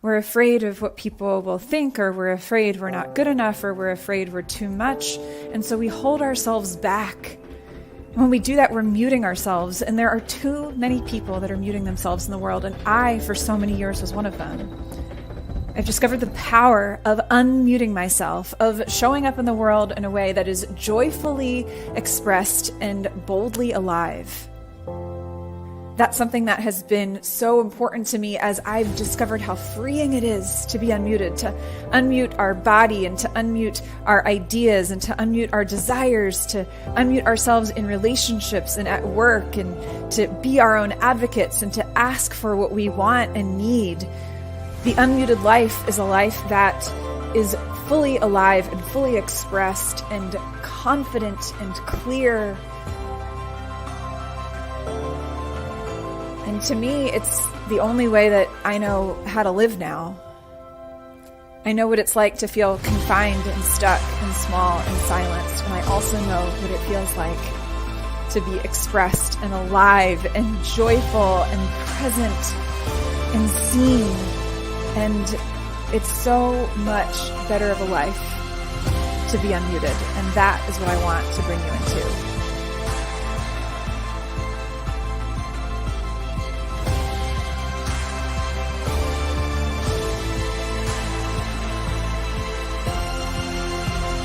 We're afraid of what people will think, or we're afraid we're not good enough, or we're afraid we're too much. And so we hold ourselves back. When we do that, we're muting ourselves. And there are too many people that are muting themselves in the world. And I, for so many years, was one of them. I've discovered the power of unmuting myself, of showing up in the world in a way that is joyfully expressed and boldly alive. That's something that has been so important to me as I've discovered how freeing it is to be unmuted, to unmute our body and to unmute our ideas and to unmute our desires, to unmute ourselves in relationships and at work, and to be our own advocates and to ask for what we want and need. The unmuted life is a life that is fully alive and fully expressed and confident and clear. And to me, it's the only way that I know how to live now. I know what it's like to feel confined and stuck and small and silenced. And I also know what it feels like to be expressed and alive and joyful and present and seen. And it's so much better of a life to be unmuted. And that is what I want to bring you into.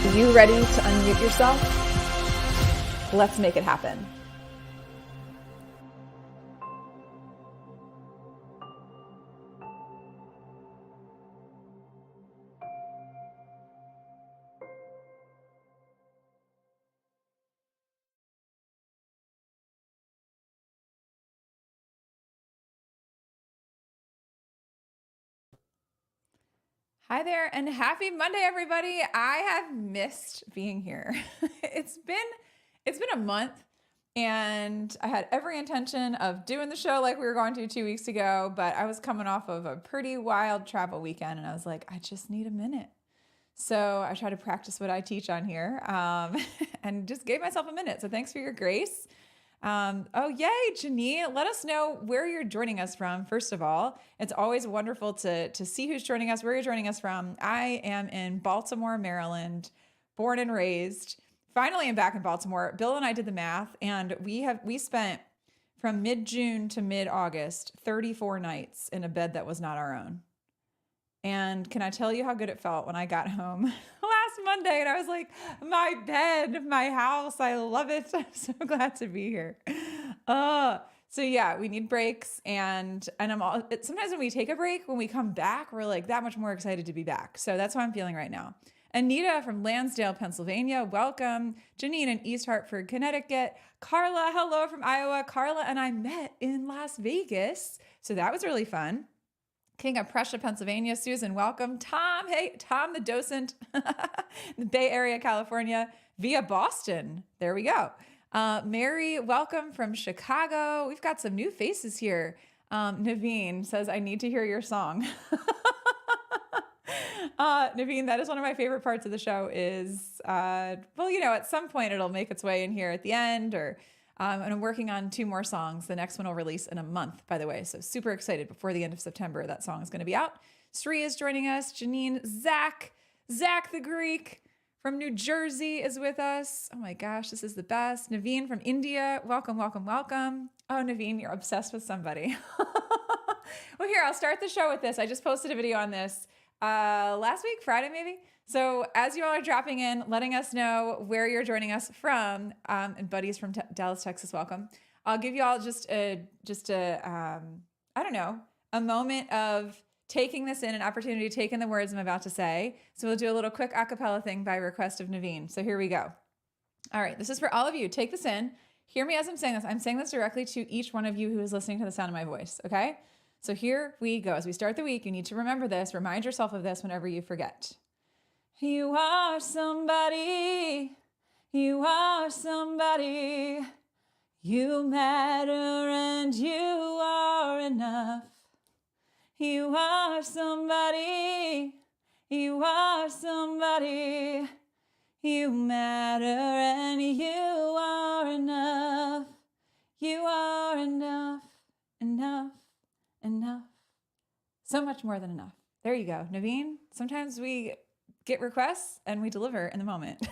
Are you ready to unmute yourself? Let's make it happen. Hi there, and happy Monday, everybody. I have missed being here. It's been a month, and I had every intention of doing the show like we were going to 2 weeks ago, but I was coming off of a pretty wild travel weekend, and I was like, I just need a minute. So I try to practice what I teach on here, and just gave myself a minute. So thanks for your grace. Oh, yay, Janine. Let us know where you're joining us from. First of all, it's always wonderful to see who's joining us, where you're joining us from. I am in Baltimore, Maryland, born and raised. Finally, I'm back in Baltimore. Bill and I did the math, and we spent from mid-June to mid-August, 34 nights in a bed that was not our own. And can I tell you how good it felt when I got home last Monday and I was like, my bed, my house, I love it. I'm so glad to be here. So yeah, we need breaks, and sometimes when we take a break, when we come back, we're like that much more excited to be back. So that's how I'm feeling right now. Anita from Lansdale, Pennsylvania, welcome. Janine in East Hartford, Connecticut. Carla, hello from Iowa. Carla and I met in Las Vegas, so that was really fun. King of Prussia, Pennsylvania. Susan, welcome. Tom, hey, Tom the docent, the Bay Area, California, via Boston. There we go. Mary, welcome from Chicago. We've got some new faces here. Naveen says, I need to hear your song. Naveen, that is one of my favorite parts of the show is, at some point it'll make its way in here at the end, and I'm working on 2 more songs. The next one will release in a month, by the way. So super excited. Before the end of September, that song is going to be out. Sri is joining us. Janine, Zach the Greek from New Jersey is with us. Oh my gosh, this is the best. Naveen from India. Welcome, welcome, welcome. Oh, Naveen, you're obsessed with somebody. Well, here, I'll start the show with this. I just posted a video on this last week, Friday maybe. So as you all are dropping in, letting us know where you're joining us from, and buddies from Dallas, Texas, welcome. I'll give you all just a moment of taking this in, an opportunity to take in the words I'm about to say. So we'll do a little quick a cappella thing by request of Naveen. So here we go. All right, this is for all of you. Take this in. Hear me as I'm saying this. I'm saying this directly to each one of you who is listening to the sound of my voice, okay? So here we go. As we start the week, you need to remember this. Remind yourself of this whenever you forget. You are somebody, you are somebody, you matter and you are enough. You are somebody, you are somebody, you matter and you are enough. You are enough, enough, enough. So much more than enough. There you go. Naveen, sometimes we get requests and we deliver in the moment.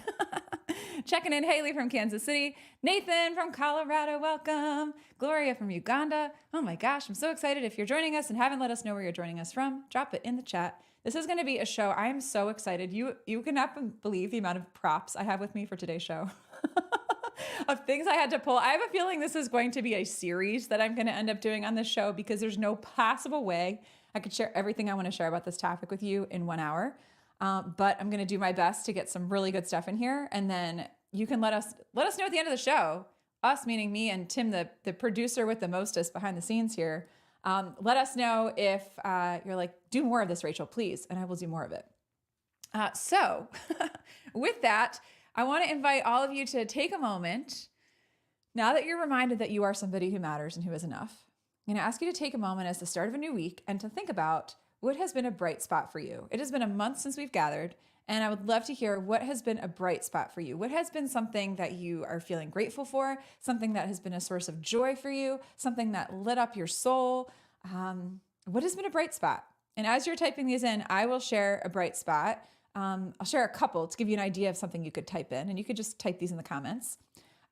Checking in, Haley from Kansas City. Nathan from Colorado, welcome. Gloria from Uganda. Oh my gosh, I'm so excited. If you're joining us and haven't let us know where you're joining us from, drop it in the chat. This is going to be a show. I am so excited. You cannot believe the amount of props I have with me for today's show. Of things I had to pull. I have a feeling this is going to be a series that I'm going to end up doing on this show because there's no possible way I could share everything I want to share about this topic with you in 1 hour. But I'm going to do my best to get some really good stuff in here. And then you can let us know at the end of the show, us meaning me and Tim, the producer with the mostest behind the scenes here. Let us know if you're like, do more of this, Rachel, please. And I will do more of it. So with that, I want to invite all of you to take a moment. Now that you're reminded that you are somebody who matters and who is enough, I'm going to ask you to take a moment as the start of a new week and to think about what has been a bright spot for you. It has been a month since we've gathered, and I would love to hear what has been a bright spot for you. What has been something that you are feeling grateful for, something that has been a source of joy for you, something that lit up your soul. What has been a bright spot? And as you're typing these in, I will share a bright spot. I'll share a couple to give you an idea of something you could type in, and you could just type these in the comments.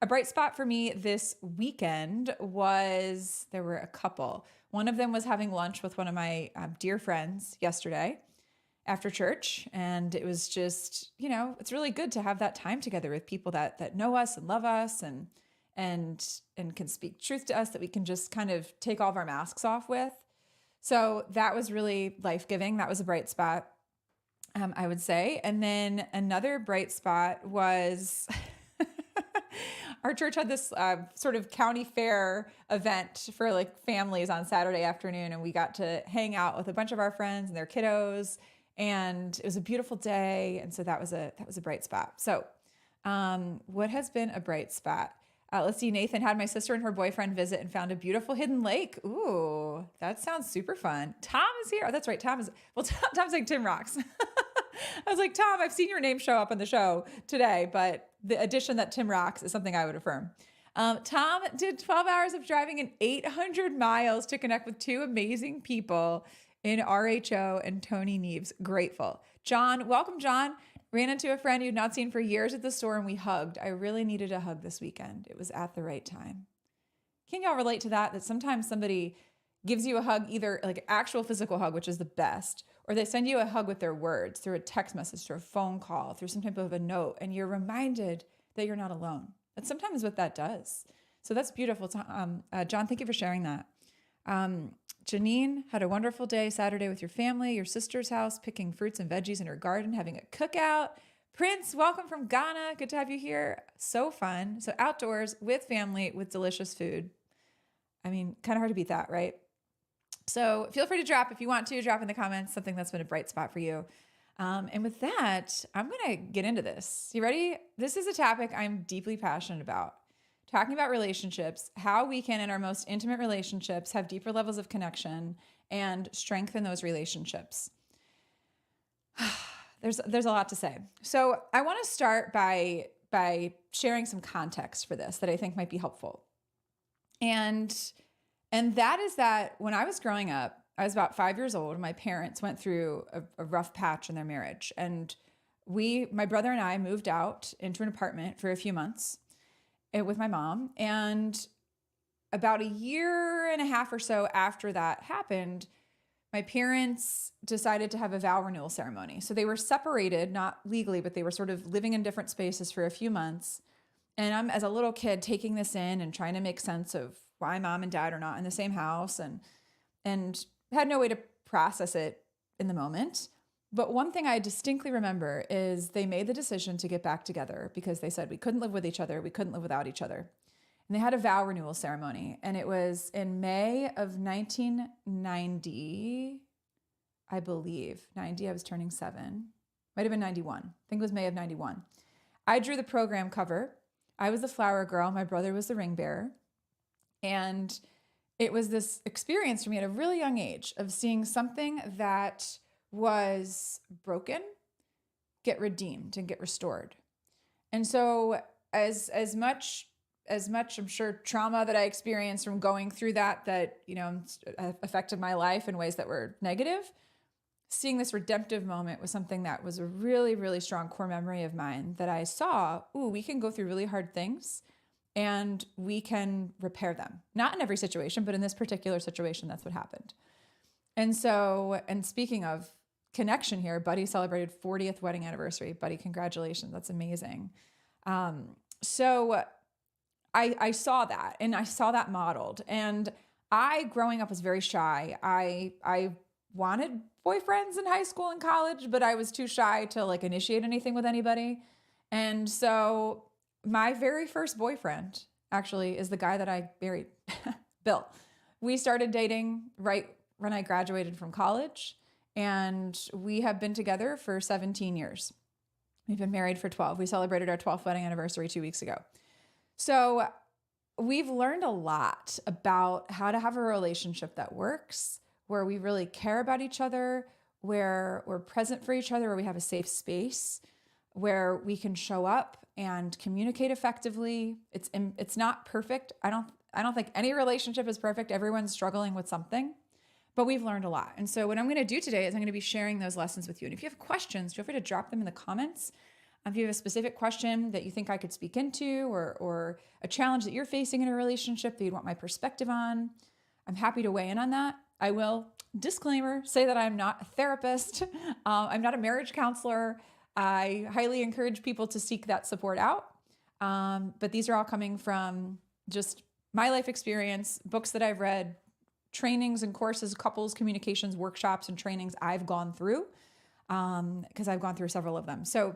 A bright spot for me this weekend was, there were a couple. One of them was having lunch with one of my dear friends yesterday after church. And it was just, it's really good to have that time together with people that know us and love us and can speak truth to us, that we can just kind of take all of our masks off with. So that was really life-giving. That was a bright spot, I would say. And then another bright spot was our church had this sort of county fair event for like families on Saturday afternoon. And we got to hang out with a bunch of our friends and their kiddos. And it was a beautiful day. And so that was a bright spot. So what has been a bright spot? Let's see. Nathan had my sister and her boyfriend visit and found a beautiful hidden lake. Ooh, that sounds super fun. Tom is here. Oh, that's right. Tom's like Tim Rocks. I was like, Tom, I've seen your name show up on the show today, but the addition that Tim Rocks is something I would affirm. Tom did 12 hours of driving and 800 miles to connect with two amazing people in RHO and Tony Neves. Grateful. John, welcome, John. Ran into a friend you'd not seen for years at the store and we hugged. I really needed a hug this weekend. It was at the right time. Can y'all relate to that? That sometimes somebody gives you a hug, either like actual physical hug, which is the best, or they send you a hug with their words through a text message, through a phone call, through some type of a note, and you're reminded that you're not alone. That's sometimes what that does. So that's beautiful. John, thank you for sharing that. Janine had a wonderful day Saturday with your family, your sister's house, picking fruits and veggies in her garden, having a cookout. Prince, welcome from Ghana. Good to have you here. So fun. So outdoors with family, with delicious food. I mean, kind of hard to beat that, right? So feel free to drop, if you want to, drop in the comments something that's been a bright spot for you. And with that, I'm going to get into this. You ready? This is a topic I'm deeply passionate about. Talking about relationships, how we can, in our most intimate relationships, have deeper levels of connection and strengthen those relationships. There's a lot to say. So I want to start by sharing some context for this that I think might be helpful. And that is that when I was growing up, I was about 5 years old. My parents went through a rough patch in their marriage. And my brother and I moved out into an apartment for a few months with my mom. And about a year and a half or so after that happened, my parents decided to have a vow renewal ceremony. So they were separated, not legally, but they were sort of living in different spaces for a few months. And I'm, as a little kid, taking this in and trying to make sense of why mom and dad are not in the same house, and had no way to process it in the moment. But one thing I distinctly remember is they made the decision to get back together because they said we couldn't live with each other. We couldn't live without each other. And they had a vow renewal ceremony. And it was in May of 1990, I believe. 90, I was turning 7. Might have been 91. I think it was May of 91. I drew the program cover. I was the flower girl. My brother was the ring bearer. And it was this experience for me at a really young age of seeing something that was broken get redeemed and get restored. And so as much I'm sure trauma that I experienced from going through that affected my life in ways that were negative, seeing this redemptive moment was something that was a really, really strong core memory of mine that I saw, ooh, we can go through really hard things and we can repair them. Not in every situation, but in this particular situation, that's what happened. And so, and speaking of connection here, Buddy celebrated 40th wedding anniversary. Buddy, congratulations. That's amazing. So I saw that and I saw that modeled. And I, growing up, was very shy. I wanted boyfriends in high school and college, but I was too shy to like initiate anything with anybody. And so my very first boyfriend actually is the guy that I married, Bill. We started dating right when I graduated from college, and we have been together for 17 years. We've been married for 12. We celebrated our 12th wedding anniversary 2 weeks ago. So we've learned a lot about how to have a relationship that works, where we really care about each other, where we're present for each other, where we have a safe space, where we can show up and communicate effectively. It's not perfect. I don't think any relationship is perfect. Everyone's struggling with something, but we've learned a lot. And so what I'm going to do today is I'm going to be sharing those lessons with you. And if you have questions, feel free to drop them in the comments. If you have a specific question that you think I could speak into, or a challenge that you're facing in a relationship that you'd want my perspective on, I'm happy to weigh in on that. I will, disclaimer, say that I'm not a therapist. I'm not a marriage counselor. I highly encourage people to seek that support out. But these are all coming from just my life experience, books that I've read, trainings and courses, couples communications workshops and trainings I've gone through, because I've gone through several of them. So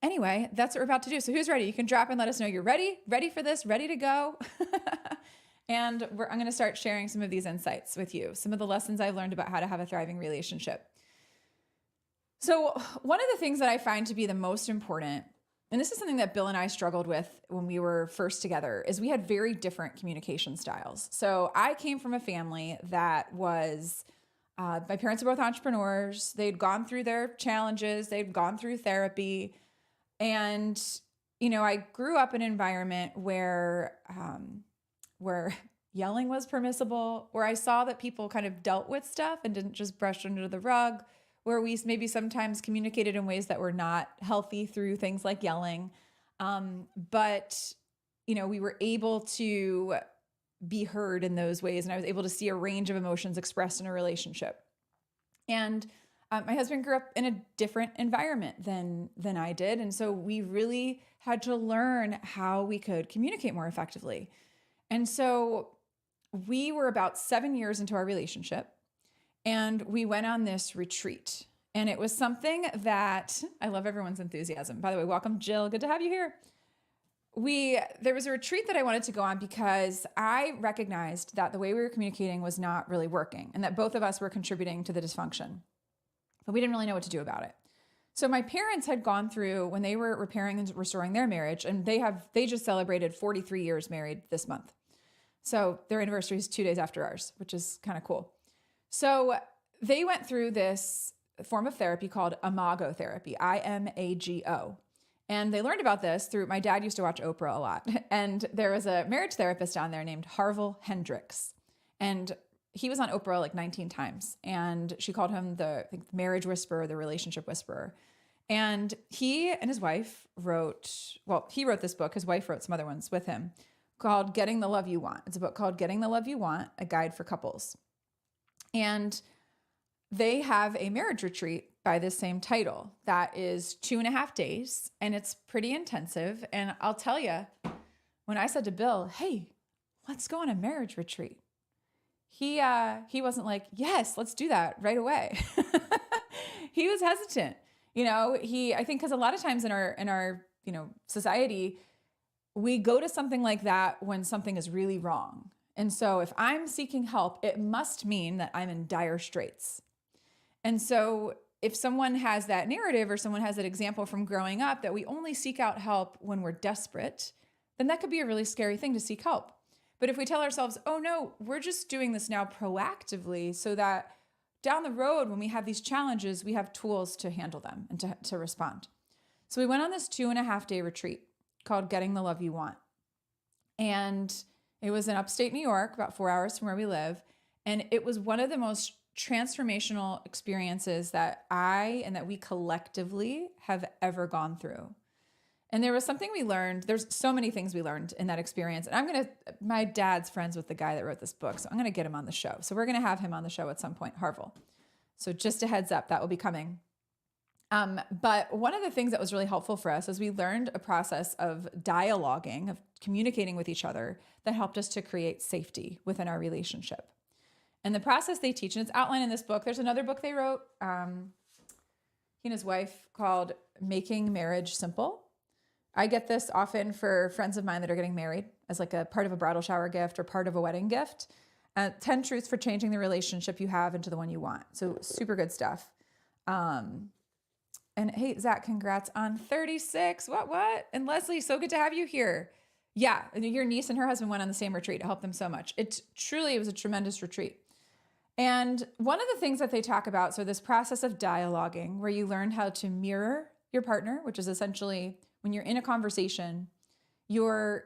anyway, that's what we're about to do. So who's ready? You can drop and let us know you're ready for this, ready to go. And I'm going to start sharing some of these insights with you, some of the lessons I've learned about how to have a thriving relationship. So one of the things that I find to be the most important, and this is something that Bill and I struggled with when we were first together, is we had very different communication styles. So I came from a family that was, my parents are both entrepreneurs. They'd gone through their challenges. They'd gone through therapy. And, I grew up in an environment where yelling was permissible, where I saw that people kind of dealt with stuff and didn't just brush under the rug, where we maybe sometimes communicated in ways that were not healthy through things like yelling. But we were able to be heard in those ways. And I was able to see a range of emotions expressed in a relationship. And my husband grew up in a different environment than I did. And so we really had to learn how we could communicate more effectively. And so we were about 7 years into our relationship, and we went on this retreat. And it was something that I love everyone's enthusiasm. By the way, welcome, Jill. Good to have you here. There was a retreat that I wanted to go on because I recognized that the way we were communicating was not really working, and that both of us were contributing to the dysfunction, but we didn't really know what to do about it. So my parents had gone through, when they were repairing and restoring their marriage, and they just celebrated 43 years married this month. So their anniversary is 2 days after ours, which is kind of cool. So they went through this form of therapy called Imago therapy, IMAGO. And they learned about this through, my dad used to watch Oprah a lot. And there was a marriage therapist down there named Harville Hendricks. And he was on Oprah like 19 times. And she called him the marriage whisperer, the relationship whisperer. And he and his wife he wrote this book. His wife wrote some other ones with him called Getting the Love You Want. It's a book called Getting the Love You Want, a guide for couples. And they have a marriage retreat by this same title that is 2.5 days, and it's pretty intensive. And I'll tell you, when I said to Bill, hey, let's go on a marriage retreat, he wasn't like, yes, let's do that right away. He was hesitant. I think because a lot of times in our society, we go to something like that when something is really wrong. And so if I'm seeking help, it must mean that I'm in dire straits. And so if someone has that narrative, or someone has that example from growing up that we only seek out help when we're desperate, then that could be a really scary thing to seek help. But if we tell ourselves, oh no, we're just doing this now proactively so that down the road when we have these challenges, we have tools to handle them and to respond. So we went on this 2.5 day retreat called Getting the Love You Want. And it was in upstate New York, about 4 hours from where we live. And it was one of the most transformational experiences that I and that we collectively have ever gone through. And there was something we learned. There's so many things we learned in that experience. And my dad's friends with the guy that wrote this book, so I'm going to get him on the show. So we're going to have him on the show at some point, Harville. So just a heads up, that will be coming. But one of the things that was really helpful for us is we learned a process of dialoguing, of communicating with each other that helped us to create safety within our relationship. And the process they teach, and it's outlined in this book. There's another book they wrote, he and his wife, called Making Marriage Simple. I get this often for friends of mine that are getting married as like a part of a bridal shower gift or part of a wedding gift. 10 truths for changing the relationship you have into the one you want. So super good stuff. And hey, Zach, congrats on 36. What? And Leslie, so good to have you here. Yeah, your niece and her husband went on the same retreat. It helped them so much. It was a tremendous retreat. And one of the things that they talk about, so this process of dialoguing, where you learn how to mirror your partner, which is essentially when you're in a conversation, you're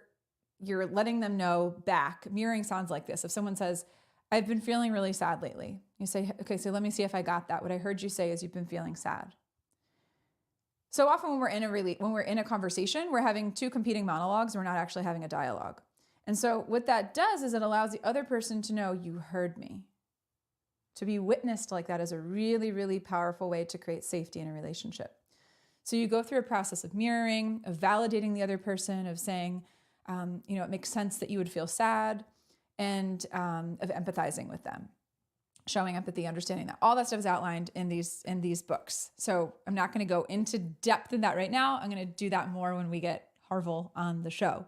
letting them know back. Mirroring sounds like this. If someone says, I've been feeling really sad lately, you say, okay, so let me see if I got that. What I heard you say is you've been feeling sad. So often when we're in a conversation, we're having two competing monologues. We're not actually having a dialogue. And so what that does is it allows the other person to know you heard me. To be witnessed like that is a really, really powerful way to create safety in a relationship. So you go through a process of mirroring, of validating the other person, of saying, it makes sense that you would feel sad, and of empathizing with them. Showing empathy, understanding that. All that stuff is outlined in these books. So I'm not going to go into depth in that right now. I'm going to do that more when we get Harville on the show.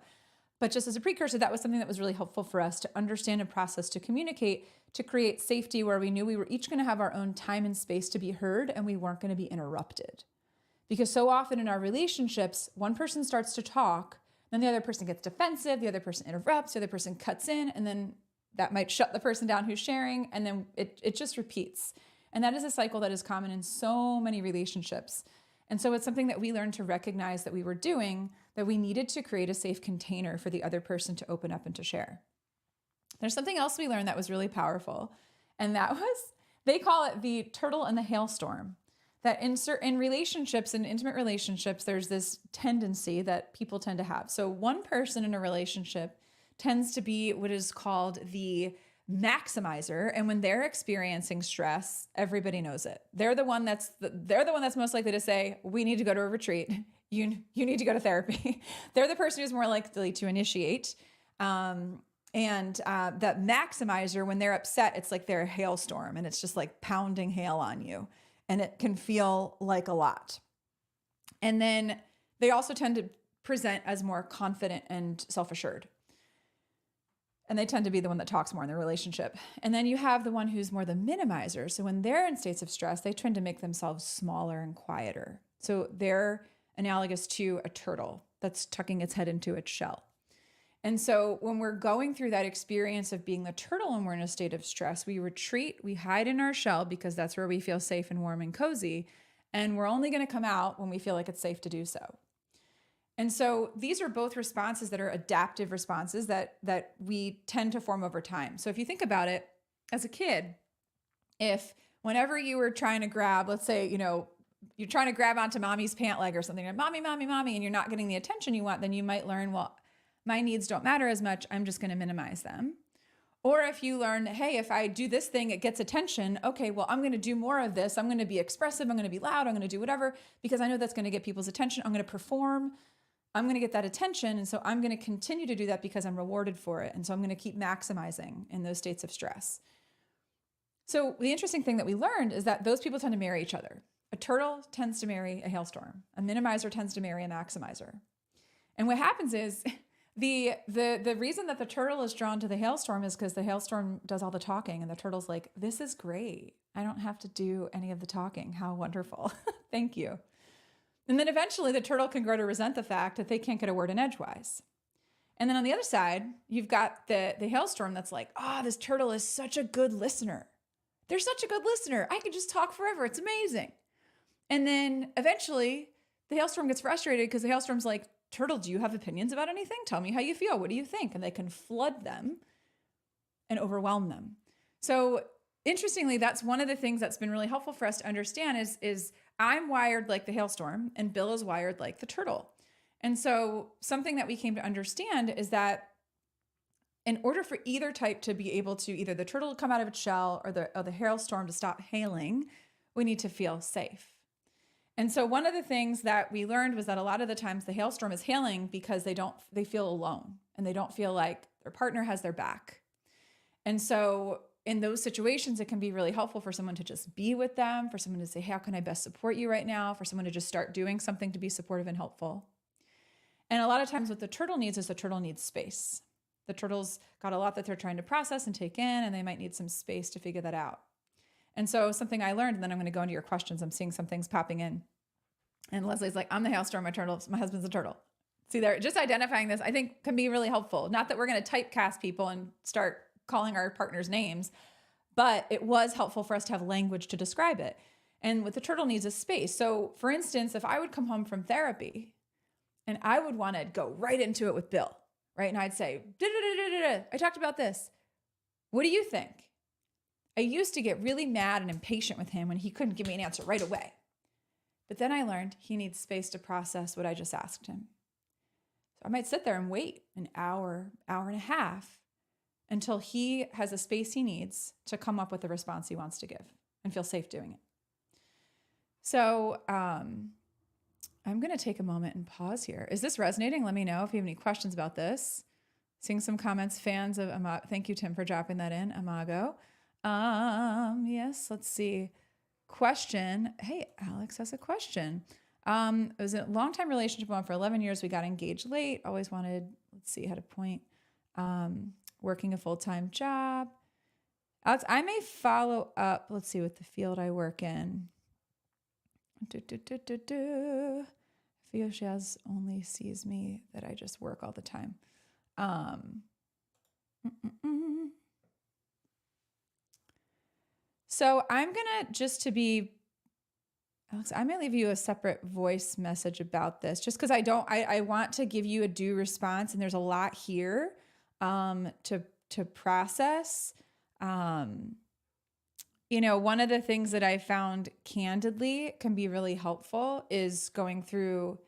But just as a precursor, that was something that was really helpful for us to understand and process, to communicate, to create safety where we knew we were each going to have our own time and space to be heard and we weren't going to be interrupted. Because so often in our relationships, one person starts to talk, then the other person gets defensive, the other person interrupts, the other person cuts in, and then that might shut the person down who's sharing, and then it just repeats. And that is a cycle that is common in so many relationships. And so it's something that we learned to recognize that we were doing, that we needed to create a safe container for the other person to open up and to share. There's something else we learned that was really powerful, and that was, they call it the turtle and the hailstorm. That in relationships, in intimate relationships, there's this tendency that people tend to have. So one person in a relationship tends to be what is called the maximizer. And when they're experiencing stress, everybody knows it. They're the one that's most likely to say, we need to go to a retreat. You need to go to therapy. They're the person who's more likely to initiate. That maximizer, when they're upset, it's like they're a hailstorm and it's just like pounding hail on you. And it can feel like a lot. And then they also tend to present as more confident and self-assured. And they tend to be the one that talks more in the relationship. And then you have the one who's more the minimizer. So when they're in states of stress, they tend to make themselves smaller and quieter. So they're analogous to a turtle that's tucking its head into its shell. And so when we're going through that experience of being the turtle and we're in a state of stress, we retreat, we hide in our shell because that's where we feel safe and warm and cozy. And we're only going to come out when we feel like it's safe to do so. And so these are both responses that are adaptive responses that we tend to form over time. So if you think about it, as a kid, if whenever you were trying to grab, let's say, you're trying to grab onto mommy's pant leg or something, and mommy, and you're not getting the attention you want, then you might learn, well, my needs don't matter as much. I'm just going to minimize them. Or if you learn, hey, if I do this thing, it gets attention. Okay, well, I'm going to do more of this. I'm going to be expressive. I'm going to be loud. I'm going to do whatever because I know that's going to get people's attention. I'm going to perform. I'm going to get that attention. And so I'm going to continue to do that because I'm rewarded for it. And so I'm going to keep maximizing in those states of stress. So the interesting thing that we learned is that those people tend to marry each other. A turtle tends to marry a hailstorm. A minimizer tends to marry a maximizer. And what happens is the reason that the turtle is drawn to the hailstorm is because the hailstorm does all the talking and the turtle's like, this is great. I don't have to do any of the talking. How wonderful. Thank you. And then eventually the turtle can grow to resent the fact that they can't get a word in edgewise. And then on the other side, you've got the hailstorm that's like, this turtle is such a good listener. They're such a good listener. I could just talk forever. It's amazing. And then eventually the hailstorm gets frustrated because the hailstorm's like, turtle, do you have opinions about anything? Tell me how you feel. What do you think? And they can flood them and overwhelm them. So interestingly, that's one of the things that's been really helpful for us to understand is I'm wired like the hailstorm and Bill is wired like the turtle. And so something that we came to understand is that in order for either type to be able to, either the turtle to come out of its shell or the hailstorm to stop hailing, we need to feel safe. And so one of the things that we learned was that a lot of the times the hailstorm is hailing because they feel alone and they don't feel like their partner has their back. And so in those situations, it can be really helpful for someone to just be with them, for someone to say, hey, how can I best support you right now? For someone to just start doing something to be supportive and helpful. And a lot of times what the turtle needs is the turtle needs space. The turtle's got a lot that they're trying to process and take in, and they might need some space to figure that out. And so something I learned, and then I'm going to go into your questions. I'm seeing some things popping in. And Leslie's like, I'm the hailstorm, my husband's the turtle. See there, just identifying this, I think can be really helpful. Not that we're going to typecast people and start calling our partners names, but it was helpful for us to have language to describe it. And what the turtle needs is space. So for instance, if I would come home from therapy and I would want to go right into it with Bill, right? And I'd say, I talked about this. What do you think? I used to get really mad and impatient with him when he couldn't give me an answer right away. But then I learned he needs space to process what I just asked him. So I might sit there and wait an hour, hour and a half until he has the space he needs to come up with the response he wants to give and feel safe doing it. So I'm going to take a moment and pause here. Is this resonating? Let me know if you have any questions about this. Seeing some comments, fans of Imago. Thank you, Tim, for dropping that in, Imago. Yes, let's see. Question. Hey, Alex has a question. It was a long-time relationship, went on for 11 years. We got engaged late. Always wanted, let's see, had a point. Working a full-time job. Alex, I may follow up. Let's see what the field I work in. Fioshiaz only sees me that I just work all the time. So I'm gonna, just to be, Alex, I may leave you a separate voice message about this just because I want to give you a due response, and there's a lot here to process. One of the things that I found candidly can be really helpful is going through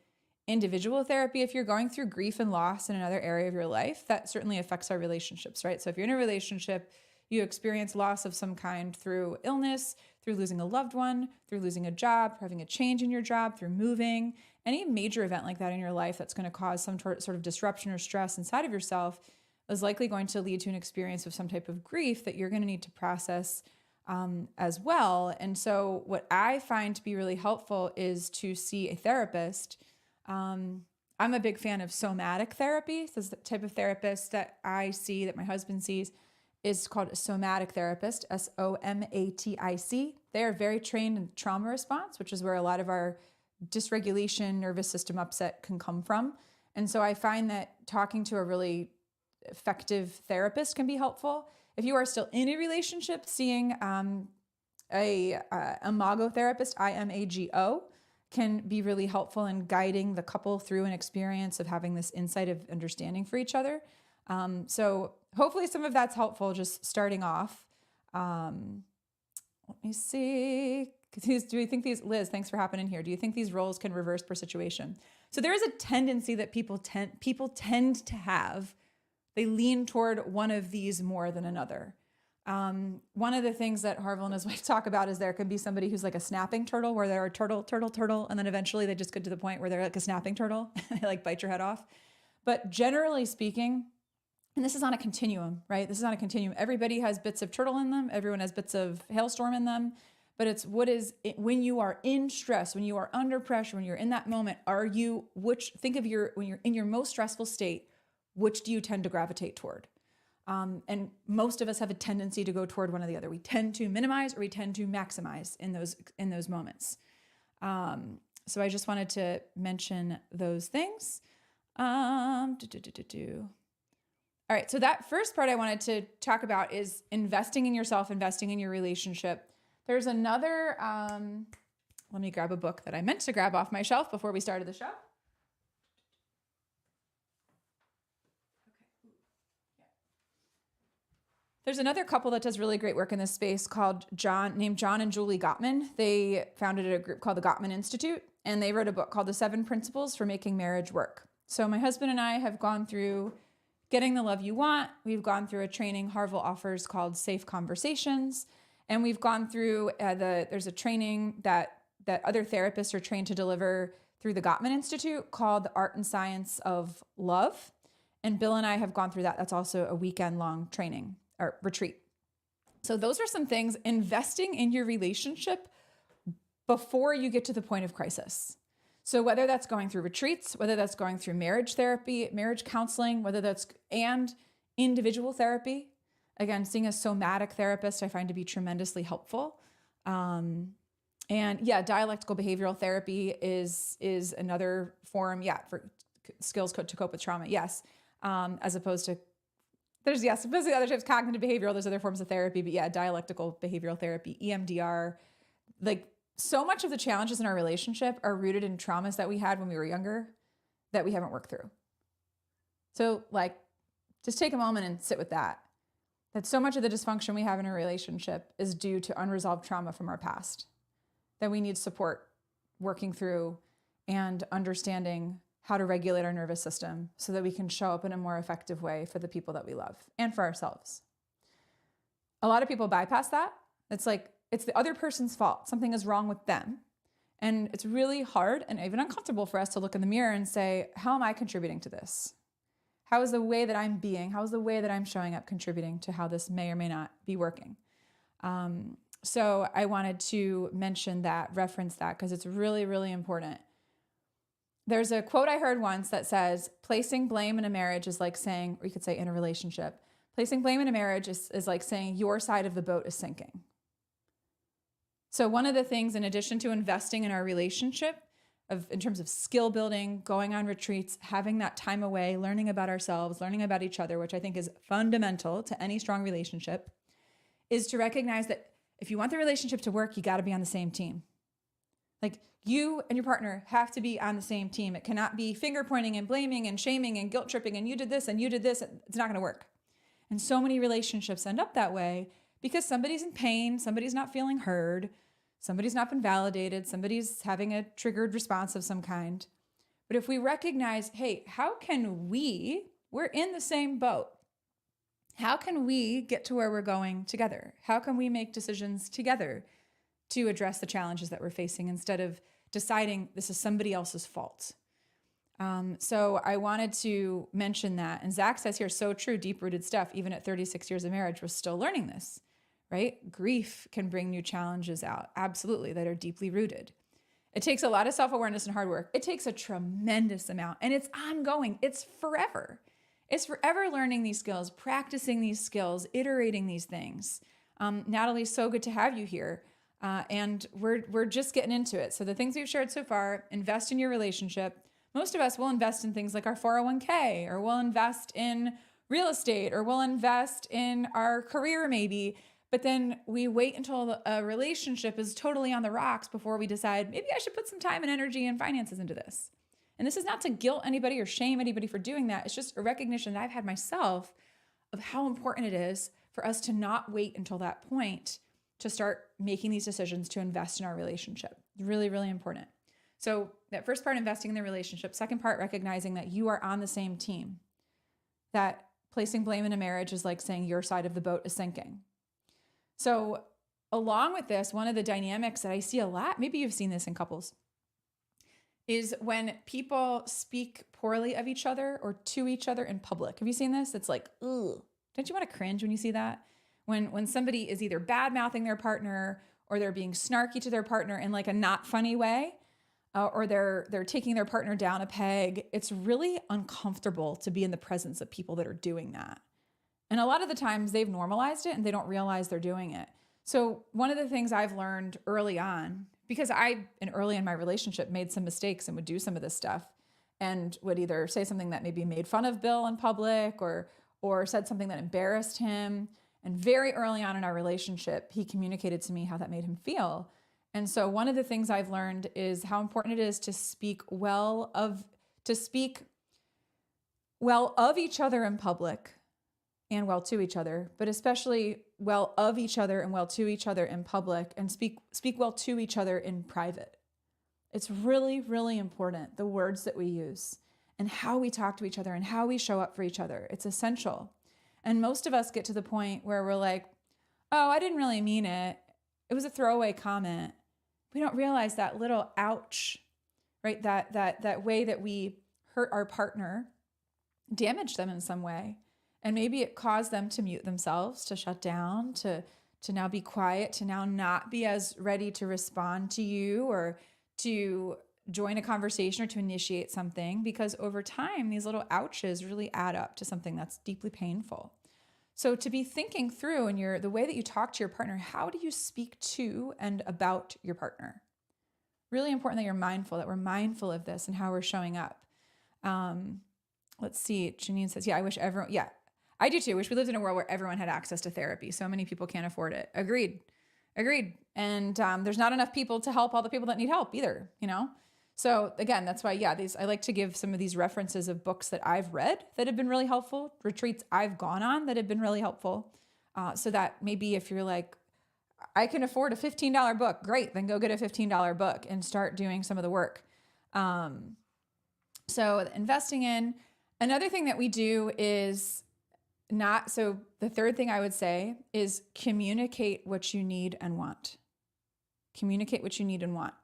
individual therapy. If you're going through grief and loss in another area of your life, that certainly affects our relationships, right? So if you're in a relationship, you experience loss of some kind through illness, through losing a loved one, through losing a job, having a change in your job, through moving, any major event like that in your life that's going to cause some sort of disruption or stress inside of yourself is likely going to lead to an experience of some type of grief that you're going to need to process as well. And so what I find to be really helpful is to see a therapist. I'm a big fan of somatic therapy. So the type of therapist that I see, that my husband sees, is called a somatic therapist, SOMATIC. They are very trained in trauma response, which is where a lot of our dysregulation, nervous system upset can come from. And so I find that talking to a really effective therapist can be helpful. If you are still in a relationship, seeing a Imago therapist, IMAGO, can be really helpful in guiding the couple through an experience of having this insight of understanding for each other. So hopefully some of that's helpful just starting off. Let me see. Do we think these, Liz, thanks for hopping in here. Do you think these roles can reverse per situation? So there is a tendency that people tend to have. They lean toward one of these more than another. One of the things that Harville and his wife talk about is there can be somebody who's like a snapping turtle, where they're a turtle, and then eventually they just get to the point where they're like a snapping turtle and they like bite your head off. But generally speaking, and this is on a continuum, right? This is on a continuum. Everybody has bits of turtle in them. Everyone has bits of hailstorm in them. But it's when you are in stress, when you are under pressure, when you're in that moment, when you're in your most stressful state, which do you tend to gravitate toward? And most of us have a tendency to go toward one or the other. We tend to minimize or we tend to maximize in those moments. So I just wanted to mention those things. All right, so that first part I wanted to talk about is investing in yourself, investing in your relationship. There's another, let me grab a book that I meant to grab off my shelf before we started the show. There's another couple that does really great work in this space named John and Julie Gottman. They founded a group called the Gottman Institute, and they wrote a book called The 7 Principles for Making Marriage Work. So my husband and I have gone through Getting the Love You Want. We've gone through a training Harville offers called Safe Conversations. And we've gone through there's a training that other therapists are trained to deliver through the Gottman Institute called The Art and Science of Love. And Bill and I have gone through that. That's also a weekend-long training or retreat. So those are some things, investing in your relationship before you get to the point of crisis. So whether that's going through retreats, whether that's going through marriage therapy, marriage counseling, and individual therapy. Again, seeing a somatic therapist I find to be tremendously helpful. And yeah, dialectical behavioral therapy is another form, for skills to cope with trauma. Yes. As opposed to there's other types, cognitive behavioral, there's other forms of therapy, but yeah, dialectical behavioral therapy, EMDR, like so much of the challenges in our relationship are rooted in traumas that we had when we were younger that we haven't worked through. So like, just take a moment and sit with that so much of the dysfunction we have in a relationship is due to unresolved trauma from our past, that we need support working through and understanding how to regulate our nervous system so that we can show up in a more effective way for the people that we love and for ourselves. A lot of people bypass that. It's like, it's the other person's fault. Something is wrong with them. And it's really hard and even uncomfortable for us to look in the mirror and say, how am I contributing to this? How is the way that I'm being, how is the way that I'm showing up contributing to how this may or may not be working? So I wanted to reference that, because it's really, really important. There's a quote I heard once that says, placing blame in a marriage is like saying, or you could say in a relationship, placing blame in a marriage is like saying your side of the boat is sinking. So one of the things, in addition to investing in our relationship, in terms of skill building, going on retreats, having that time away, learning about ourselves, learning about each other, which I think is fundamental to any strong relationship, is to recognize that if you want the relationship to work, you got to be on the same team. Like, you and your partner have to be on the same team. It cannot be finger pointing and blaming and shaming and guilt tripping and you did this and you did this. It's not going to work. And so many relationships end up that way because somebody's in pain, somebody's not feeling heard, somebody's not been validated, somebody's having a triggered response of some kind. But if we recognize, hey, how can we're in the same boat. How can we get to where we're going together? How can we make decisions together to address the challenges that we're facing instead of deciding this is somebody else's fault? So I wanted to mention that. And Zach says here, so true, deep-rooted stuff. Even at 36 years of marriage, we're still learning this, right? Grief can bring new challenges out, absolutely, that are deeply rooted. It takes a lot of self-awareness and hard work. It takes a tremendous amount, and it's ongoing. It's forever. It's forever learning these skills, practicing these skills, iterating these things. Natalie, so good to have you here. And we're just getting into it. So the things we've shared so far, invest in your relationship. Most of us will invest in things like our 401k, or we'll invest in real estate, or we'll invest in our career maybe. But then we wait until a relationship is totally on the rocks before we decide, maybe I should put some time and energy and finances into this. And this is not to guilt anybody or shame anybody for doing that. It's just a recognition that I've had myself of how important it is for us to not wait until that point to start making these decisions to invest in our relationship. Really, really important. So that first part, investing in the relationship. Second part, recognizing that you are on the same team. That placing blame in a marriage is like saying your side of the boat is sinking. So along with this, one of the dynamics that I see a lot, maybe you've seen this in couples, is when people speak poorly of each other or to each other in public. Have you seen this? It's like, ugh. Don't you want to cringe when you see that? When somebody is either bad-mouthing their partner or they're being snarky to their partner in like a not funny way, or they're taking their partner down a peg, it's really uncomfortable to be in the presence of people that are doing that. And a lot of the times they've normalized it and they don't realize they're doing it. So one of the things I've learned early on, because early in my relationship made some mistakes and would do some of this stuff and would either say something that maybe made fun of Bill in public or said something that embarrassed him. And very early on in our relationship, he communicated to me how that made him feel. And so one of the things I've learned is how important it is to speak well of each other in public and well to each other, but especially well of each other and well to each other in public, and speak well to each other in private. It's really, really important, the words that we use and how we talk to each other and how we show up for each other. It's essential. And most of us get to the point where we're like, oh, I didn't really mean it. It was a throwaway comment. We don't realize that little ouch, right? That way that we hurt our partner, damaged them in some way. And maybe it caused them to mute themselves, to shut down, to now be quiet, to now not be as ready to respond to you or to join a conversation or to initiate something, because over time, these little ouches really add up to something that's deeply painful. So to be thinking through in the way that you talk to your partner, how do you speak to and about your partner? Really important that you're mindful, that we're mindful of this and how we're showing up. Let's see. Janine says, yeah, I do too. Wish we lived in a world where everyone had access to therapy. So many people can't afford it. Agreed. And there's not enough people to help all the people that need help either, So again, that's why, I like to give some of these references of books that I've read that have been really helpful, retreats I've gone on that have been really helpful. So that maybe if you're like, I can afford a $15 book, great, then go get a $15 book and start doing some of the work. So investing in, another thing that we do is the third thing I would say is communicate what you need and want. Communicate what you need and want.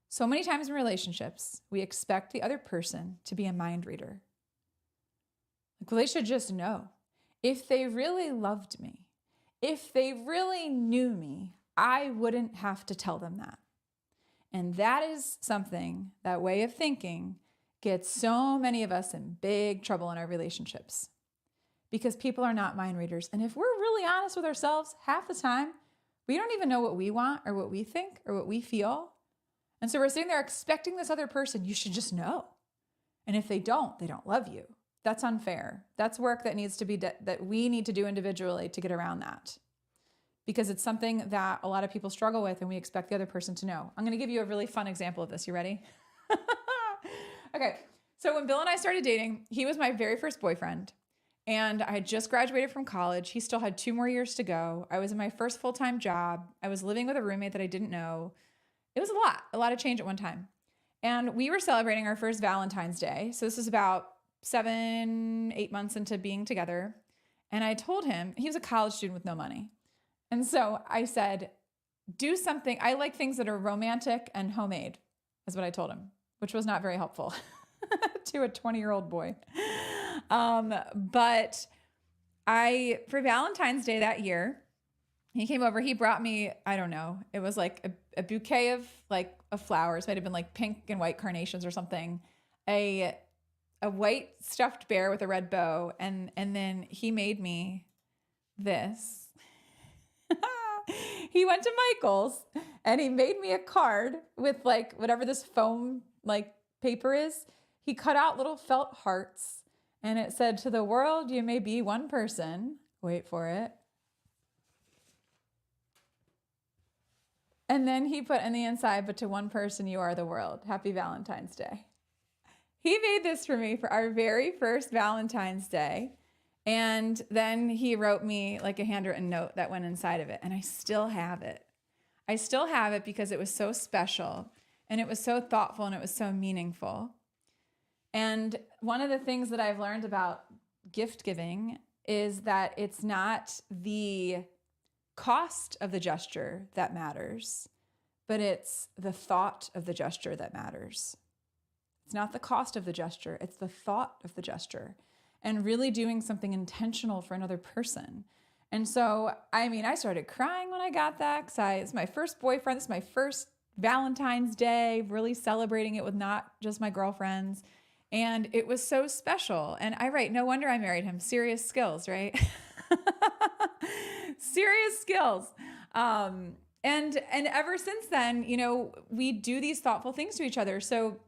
So many times in relationships, we expect the other person to be a mind reader. Like, well, they should just know. If they really loved me, if they really knew me, I wouldn't have to tell them that. And that is something, that way of thinking gets so many of us in big trouble in our relationships, because people are not mind readers. And if we're really honest with ourselves, half the time, we don't even know what we want or what we think or what we feel. And so we're sitting there expecting this other person, you should just know. And if they don't love you. That's unfair. That's work that needs to be, that we need to do individually to get around that. Because it's something that a lot of people struggle with and we expect the other person to know. I'm going to give you a really fun example of this. You ready? Okay. So when Bill and I started dating, he was my very first boyfriend. And I had just graduated from college. He still had 2 more years to go. I was in my first full-time job. I was living with a roommate that I didn't know. It was a lot of change at one time. And we were celebrating our first Valentine's Day. So this is about 7-8 months into being together. And I told him, he was a college student with no money. And so I said, do something. I like things that are romantic and homemade, is what I told him, which was not very helpful to a 20-year-old boy. But for Valentine's Day that year, he came over, he brought me, I don't know, it was like a bouquet of flowers, might have been like pink and white carnations or something, a white stuffed bear with a red bow. And then he made me this. He went to Michael's and he made me a card with whatever this foam paper is. He cut out little felt hearts and it said, to the world, you may be one person. Wait for it. And then he put in the inside, but to one person, you are the world. Happy Valentine's Day. He made this for me for our very first Valentine's Day. And then he wrote me a handwritten note that went inside of it. And I still have it. I still have it because it was so special and it was so thoughtful and it was so meaningful. And one of the things that I've learned about gift giving is that it's not the cost of the gesture that matters, but it's the thought of the gesture that matters. It's not the cost of the gesture, it's the thought of the gesture and really doing something intentional for another person. And so, I started crying when I got that because it's my first boyfriend. This is my first Valentine's Day, really celebrating it with not just my girlfriends. And it was so special. And no wonder I married him. Serious skills, right? Serious skills. And ever since then, we do these thoughtful things to each other. So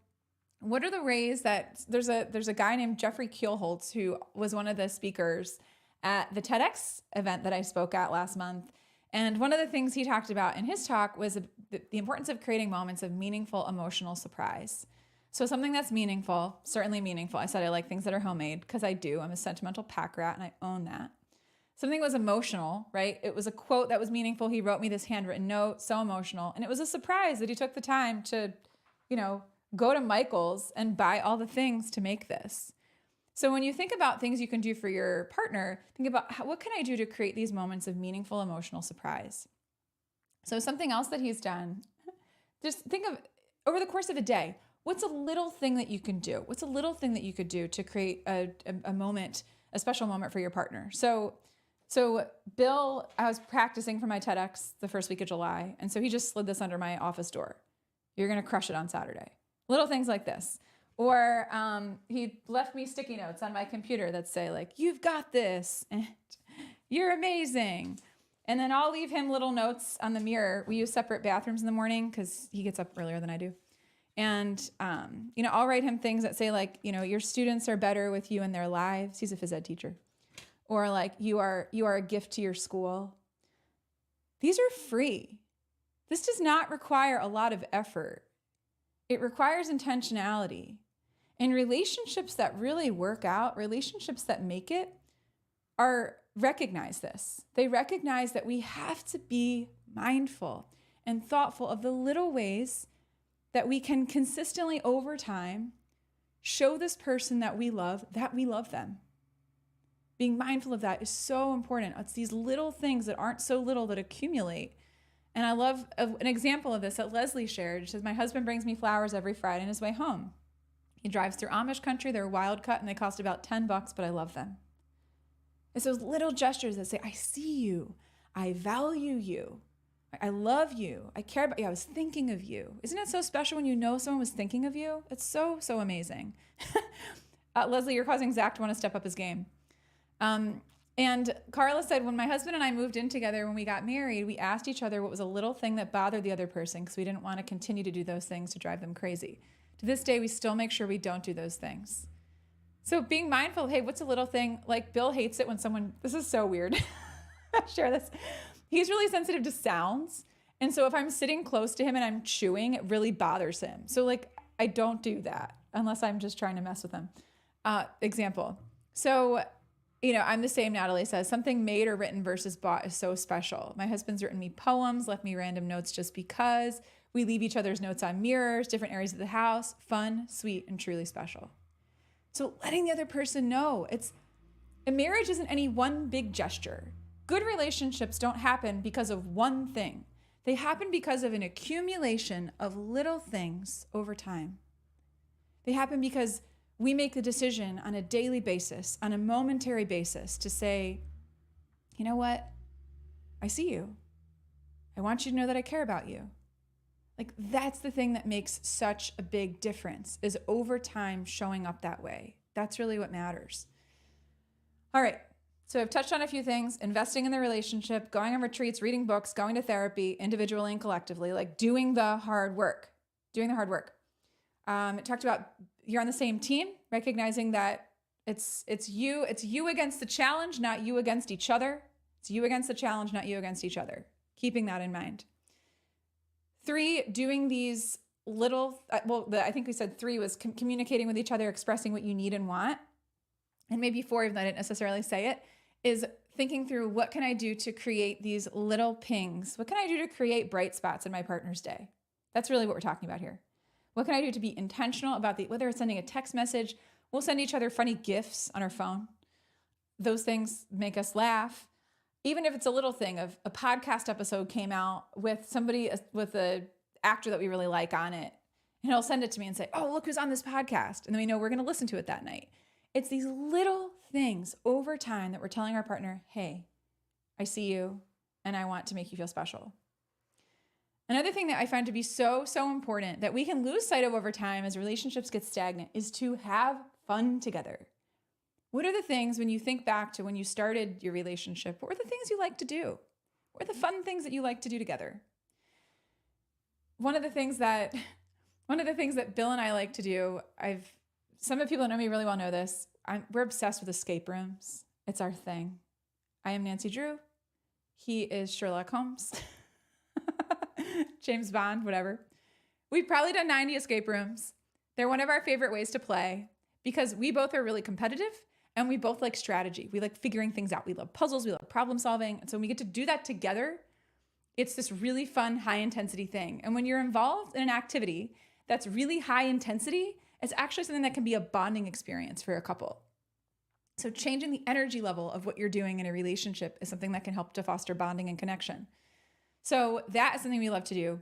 what are the ways that there's a guy named Jeffrey Keelholtz who was one of the speakers at the TEDx event that I spoke at last month. And one of the things he talked about in his talk was the importance of creating moments of meaningful emotional surprise. So something that's meaningful, certainly meaningful. I said I like things that are homemade because I do. I'm a sentimental pack rat and I own that. Something was emotional, right? It was a quote that was meaningful. He wrote me this handwritten note, so emotional. And it was a surprise that he took the time to, go to Michael's and buy all the things to make this. So when you think about things you can do for your partner, think about what can I do to create these moments of meaningful emotional surprise? So something else that he's done, just think of over the course of a day, what's a little thing that you can do? What's a little thing that you could do to create a moment, a special moment for your partner? So Bill, I was practicing for my TEDx the first week of July. And so he just slid this under my office door. You're going to crush it on Saturday. Little things like this. Or he left me sticky notes on my computer that say like, you've got this and you're amazing. And then I'll leave him little notes on the mirror. We use separate bathrooms in the morning because he gets up earlier than I do. And, I'll write him things that say like, your students are better with you in their lives. He's a phys ed teacher. Or like, you are a gift to your school. These are free. This does not require a lot of effort. It requires intentionality. And relationships that really work out, relationships that make it, recognize this. They recognize that we have to be mindful and thoughtful of the little ways that we can consistently over time show this person that we love them. Being mindful of that is so important. It's these little things that aren't so little that accumulate. And I love an example of this that Leslie shared. She says, my husband brings me flowers every Friday on his way home. He drives through Amish country. They're wild cut and they cost about $10, but I love them. It's those little gestures that say, I see you. I value you. I love you. I care about you. I was thinking of you. Isn't it so special when you know someone was thinking of you? It's so, so amazing. Leslie, you're causing Zach to want to step up his game. And Carla said, when my husband and I moved in together, when we got married, we asked each other what was a little thing that bothered the other person because we didn't want to continue to do those things to drive them crazy. To this day, we still make sure we don't do those things. So being mindful, hey, what's a little thing? Like Bill hates it when this is so weird. Share this. He's really sensitive to sounds. And so if I'm sitting close to him and I'm chewing, it really bothers him. So like, I don't do that unless I'm just trying to mess with him. Example. So I'm the same, Natalie says, something made or written versus bought is so special. My husband's written me poems, left me random notes just because. We leave each other's notes on mirrors, different areas of the house, fun, sweet, and truly special. So letting the other person know, a marriage isn't any one big gesture. Good relationships don't happen because of one thing. They happen because of an accumulation of little things over time. They happen because we make the decision on a daily basis, on a momentary basis to say, you know what? I see you. I want you to know that I care about you. Like that's the thing that makes such a big difference is over time showing up that way. That's really what matters. All right. So I've touched on a few things, investing in the relationship, going on retreats, reading books, going to therapy, individually and collectively, like doing the hard work. It talked about you're on the same team, recognizing that it's you against the challenge, not you against each other. It's you against the challenge, not you against each other. Keeping that in mind. 3, doing these little, I think we said 3 was communicating with each other, expressing what you need and want. And maybe 4, even though I didn't necessarily say it, is thinking through what can I do to create these little pings? What can I do to create bright spots in my partner's day? That's really what we're talking about here. What can I do to be intentional about whether it's sending a text message, we'll send each other funny GIFs on our phone. Those things make us laugh. Even if it's a little thing of a podcast episode came out with somebody, with an actor that we really like on it, and he'll send it to me and say, oh, look who's on this podcast. And then we know we're going to listen to it that night. It's these little things over time that we're telling our partner, hey, I see you and I want to make you feel special. Another thing that I find to be so, so important that we can lose sight of over time as relationships get stagnant is to have fun together. What are the things when you think back to when you started your relationship? What were the things you like to do? What are the fun things that you like to do together? One of the things that Bill and I like to do, some of the people that know me really well know this. We're obsessed with escape rooms. It's our thing. I am Nancy Drew. He is Sherlock Holmes. James Bond, whatever. We've probably done 90 escape rooms. They're one of our favorite ways to play because we both are really competitive And we both like strategy. We like figuring things out. We love puzzles. We love problem solving. And so when we get to do that together, it's this really fun, high intensity thing. And when you're involved in an activity that's really high intensity, it's actually something that can be a bonding experience for a couple. So changing the energy level of what you're doing in a relationship is something that can help to foster bonding and connection. So that is something we love to do.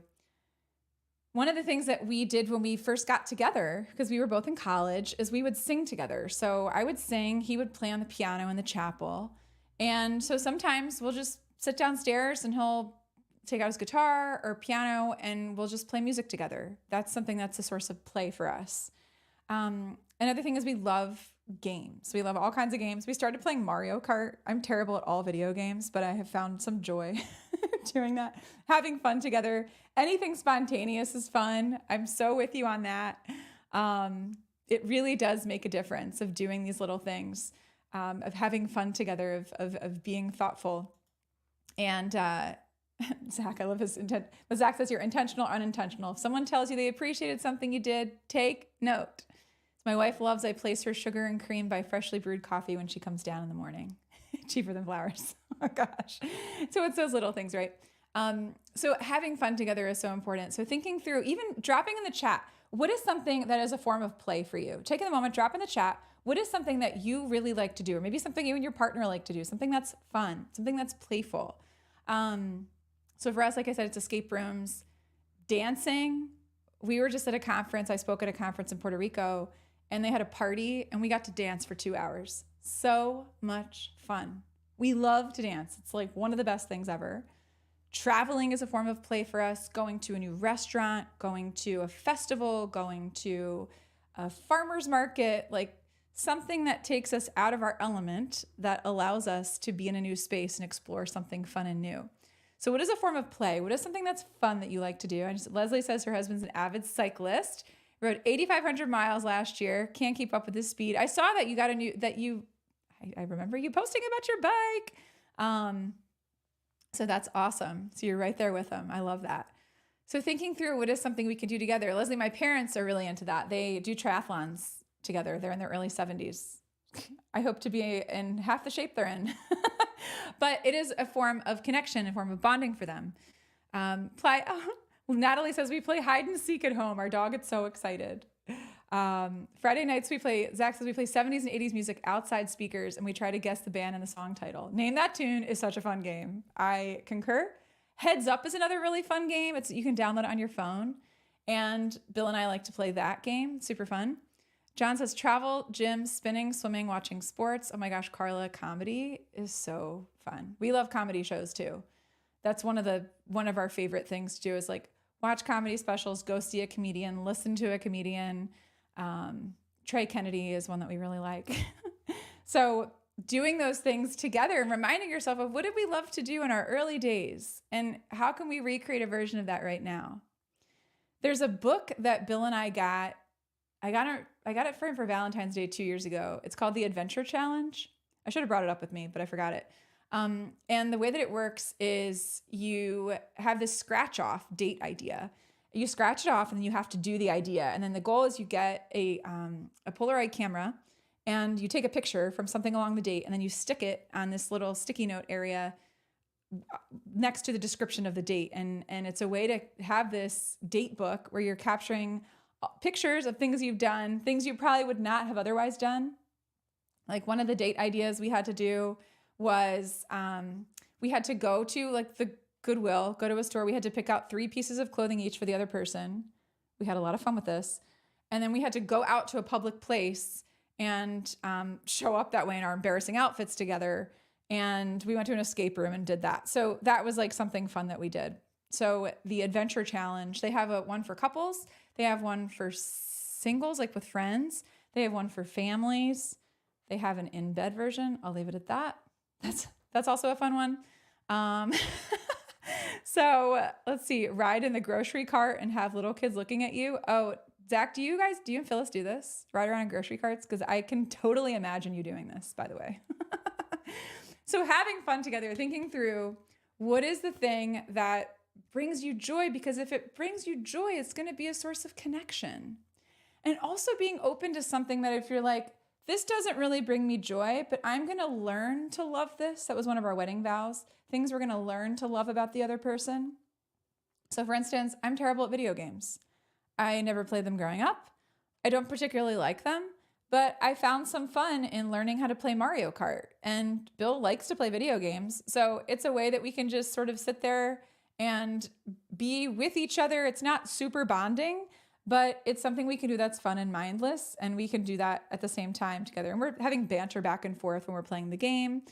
One of the things that we did when we first got together, because we were both in college, is we would sing together. So I would sing, he would play on the piano in the chapel. And so sometimes we'll just sit downstairs and he'll take out his guitar or piano and we'll just play music together. That's something that's a source of play for us. Another thing is we love games. We love all kinds of games. We started playing Mario Kart. I'm terrible at all video games, but I have found some joy doing that. Having fun together. Anything spontaneous is fun. I'm so with you on that. It really does make a difference of doing these little things, of having fun together, of being thoughtful. And Zach, I love his intent. But Zach says you're intentional or unintentional. If someone tells you they appreciated something you did, take note. My wife loves I place her sugar and cream by freshly brewed coffee when she comes down in the morning. Cheaper than flowers. Oh gosh. So it's those little things, right? So having fun together is so important. So thinking through, even dropping in the chat, what is something that is a form of play for you? Taking a moment, drop in the chat. What is something that you really like to do? Or maybe something you and your partner like to do, something that's fun, something that's playful. So for us, like I said, it's escape rooms, dancing. We were just at a conference. I spoke at a conference in Puerto Rico and they had a party and we got to dance for 2 hours. So much fun. We love to dance. It's like one of the best things ever. Traveling is a form of play for us. Going to a new restaurant, going to a festival, going to a farmer's market, like something that takes us out of our element that allows us to be in a new space and explore something fun and new. So what is a form of play? What is something that's fun that you like to do? Leslie says her husband's an avid cyclist. Rode 8,500 miles last year. Can't keep up with his speed. I saw that you got I remember you posting about your bike. So that's awesome. So you're right there with him. I love that. So thinking through what is something we can do together. Leslie, my parents are really into that. They do triathlons together. They're in their early 70s. I hope to be in half the shape they're in. But it is a form of connection, a form of bonding for them. Natalie says we play hide and seek at home. Our dog gets so excited. Friday nights Zach says we play 70s and 80s music outside speakers and we try to guess the band and the song title. Name That Tune is such a fun game. I concur. Heads Up is another really fun game. You can download it on your phone. And Bill and I like to play that game. Super fun. John says travel, gym, spinning, swimming, watching sports. Oh my gosh, Carla, comedy is so fun. We love comedy shows too. That's one of our favorite things to do is like watch comedy specials, go see a comedian, listen to a comedian. Trey Kennedy is one that we really like. So doing those things together and reminding yourself of what did we love to do in our early days and how can we recreate a version of that right now? There's a book that Bill and I got. I got it for him for Valentine's Day 2 years ago. It's called The Adventure Challenge. I should have brought it up with me, but I forgot it. And the way that it works is you have this scratch off date idea. You scratch it off and then you have to do the idea. And then the goal is you get a Polaroid camera and you take a picture from something along the date and then you stick it on this little sticky note area next to the description of the date. And it's a way to have this date book where you're capturing pictures of things you've done, things you probably would not have otherwise done. Like one of the date ideas we had to do was we had to go to like the Goodwill, go to a store. We had to pick out 3 pieces of clothing each for the other person. We had a lot of fun with this. And then we had to go out to a public place and show up that way in our embarrassing outfits together. And we went to an escape room and did that. So that was like something fun that we did. So the Adventure Challenge, they have one for couples. They have one for singles, like with friends. They have one for families. They have an in-bed version. I'll leave it at that. That's also a fun one. So let's see, ride in the grocery cart and have little kids looking at you. Oh, Zach, do you and Phyllis do this? Ride around in grocery carts? Because I can totally imagine you doing this, by the way. So having fun together, thinking through what is the thing that brings you joy, because if it brings you joy, it's going to be a source of connection. And also being open to something that if you're like, this doesn't really bring me joy, but I'm going to learn to love this. That was one of our wedding vows. Things we're going to learn to love about the other person. So for instance, I'm terrible at video games. I never played them growing up. I don't particularly like them, but I found some fun in learning how to play Mario Kart. And Bill likes to play video games. So it's a way that we can just sort of sit there and be with each other. It's not super bonding, but it's something we can do that's fun and mindless. And we can do that at the same time together. And we're having banter back and forth when we're playing the game.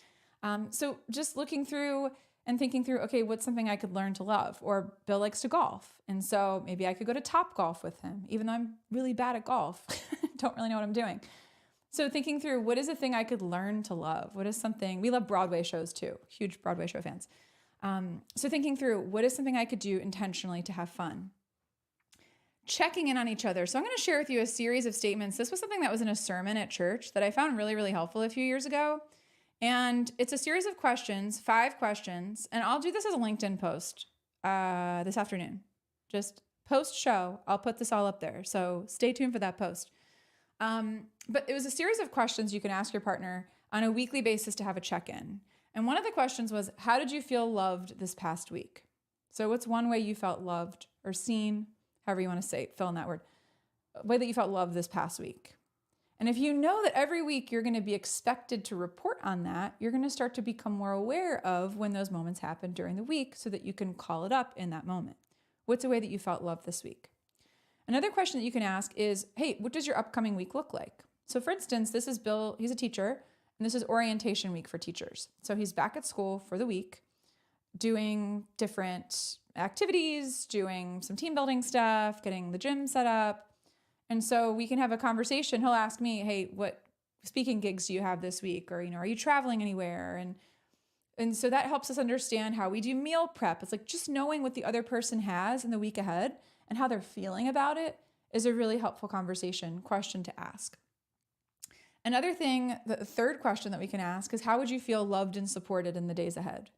So just looking through and thinking through, okay, what's something I could learn to love? Or Bill likes to golf. And so maybe I could go to Top Golf with him, even though I'm really bad at golf. Don't really know what I'm doing. So thinking through, what is a thing I could learn to love? What is something, we love Broadway shows too, huge Broadway show fans. So thinking through, what is something I could do intentionally to have fun? Checking in on each other. So I'm going to share with you a series of statements. This was something that was in a sermon at church that I found really, really helpful a few years ago. And it's a series of questions, 5 questions. And I'll do this as a LinkedIn post this afternoon. Just post show. I'll put this all up there. So stay tuned for that post. But it was a series of questions you can ask your partner on a weekly basis to have a check-in. And one of the questions was, how did you feel loved this past week? So what's one way you felt loved or seen, however you want to say it, fill in that word, a way that you felt loved this past week? And if you know that every week you're going to be expected to report on that, you're going to start to become more aware of when those moments happen during the week so that you can call it up in that moment. What's a way that you felt loved this week? Another question that you can ask is, hey, what does your upcoming week look like? So for instance, this is Bill, he's a teacher, and this is orientation week for teachers. So he's back at school for the week, doing different activities, doing some team building stuff, getting the gym set up. And so we can have a conversation. He'll ask me, hey, what speaking gigs do you have this week? Or, are you traveling anywhere? And so that helps us understand how we do meal prep. It's like just knowing what the other person has in the week ahead and how they're feeling about it is a really helpful question to ask. Another thing, the third question that we can ask is, how would you feel loved and supported in the days ahead?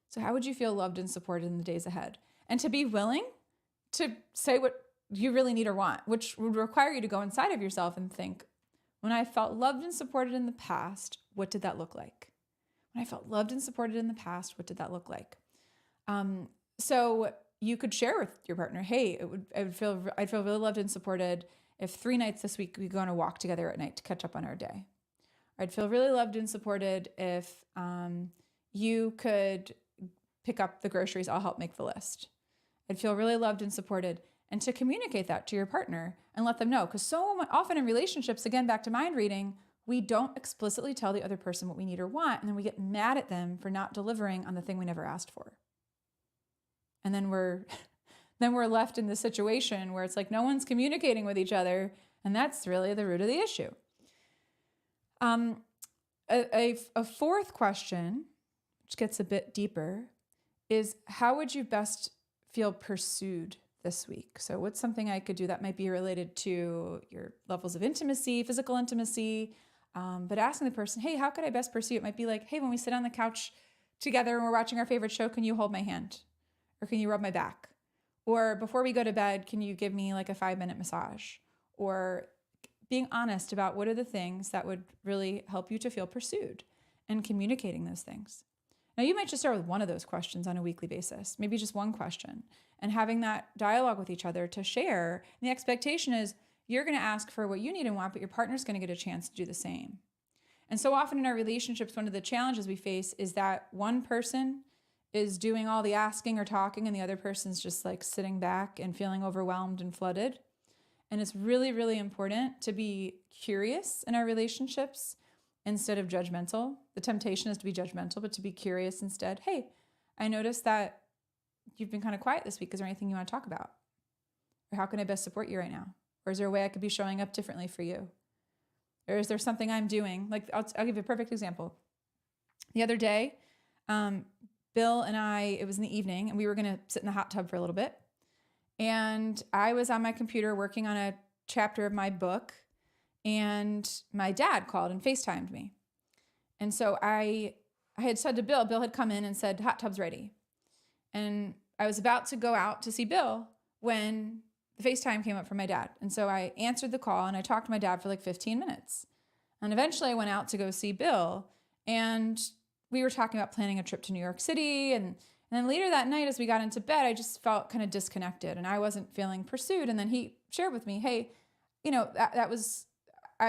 So how would you feel loved and supported in the days ahead? And to be willing to say what you really need or want, which would require you to go inside of yourself and think, when I felt loved and supported in the past, what did that look like? When I felt loved and supported in the past, what did that look like? So you could share with your partner, hey, I'd feel really loved and supported if 3 nights this week we go on a walk together at night to catch up on our day. Or I'd feel really loved and supported if you could pick up the groceries, I'll help make the list. I'd feel really loved and supported. And to communicate that to your partner and let them know. Because so often in relationships, again, back to mind reading, we don't explicitly tell the other person what we need or want. And then we get mad at them for not delivering on the thing we never asked for. And then we're left in this situation where it's like no one's communicating with each other. And that's really the root of the issue. A fourth question, which gets a bit deeper, is how would you best feel pursued this week? So what's something I could do that might be related to your levels of intimacy, physical intimacy, but asking the person, hey, how could I best pursue? It might be like, hey, when we sit on the couch together and we're watching our favorite show, can you hold my hand? Or can you rub my back? Or before we go to bed, can you give me like a 5-minute massage? Or being honest about what are the things that would really help you to feel pursued and communicating those things. Now, you might just start with one of those questions on a weekly basis, maybe just one question, and having that dialogue with each other to share. And the expectation is you're going to ask for what you need and want, but your partner's going to get a chance to do the same. And so often in our relationships, one of the challenges we face is that one person is doing all the asking or talking and the other person's just like sitting back and feeling overwhelmed and flooded. And it's really, really important to be curious in our relationships instead of judgmental. The temptation is to be judgmental, but to be curious instead. Hey, I noticed that you've been kind of quiet this week. Is there anything you want to talk about? Or how can I best support you right now? Or is there a way I could be showing up differently for you? Or is there something I'm doing? Like, I'll give you a perfect example. The other day, Bill and I, it was in the evening, and we were going to sit in the hot tub for a little bit. And I was on my computer working on a chapter of my book, and my dad called and FaceTimed me. And so I had said to Bill had come in and said, hot tub's ready. And I was about to go out to see Bill when the FaceTime came up from my dad. And so I answered the call and I talked to my dad for like 15 minutes. And eventually I went out to go see Bill, and we were talking about planning a trip to New York City. And then later that night, as we got into bed, I just felt kind of disconnected and I wasn't feeling pursued. And then he shared with me, hey, I